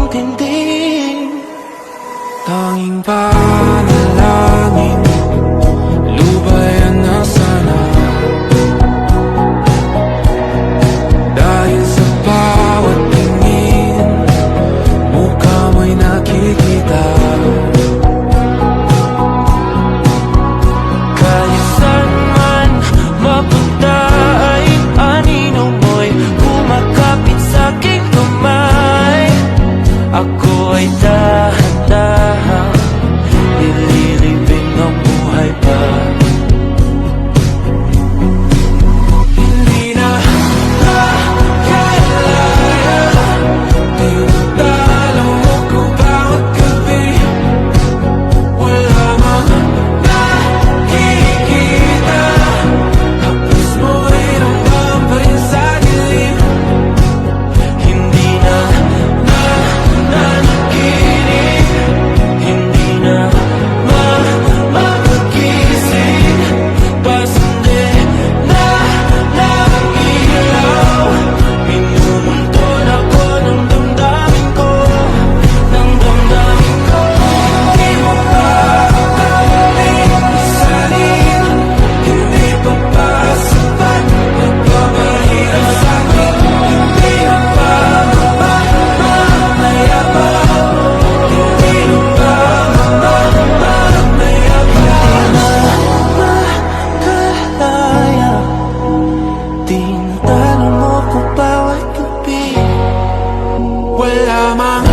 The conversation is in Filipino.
tindi. Tanging panalangin, lubayan na sana. Dahil sa bawat tingin, mukha mo'y nakikita. Kahit saan man mapunta ay anino mo'y kumakapit sa'king kamay. Ako ay dahan-dahan nililibing ang buhay pa. Hindi na makalaya, tinatalo mo ko bawat gabi. Wala mang nakikita, hapos mo ay ramdam pa rin sa dilim. Hindi na nanaginip, hindi na mapagising. Pasande na ng ilaw, minumultol ako ng damdamin ko, ng damdamin ko. Hindi mo pa akalain, isalin, hindi pa ba sapat, nagpapahirap sa'kin. Hindi mo pa mamayabang, hindi mo pa mamayabang. Makalaya, tinatalo mo ko bawat gabi. Wala mang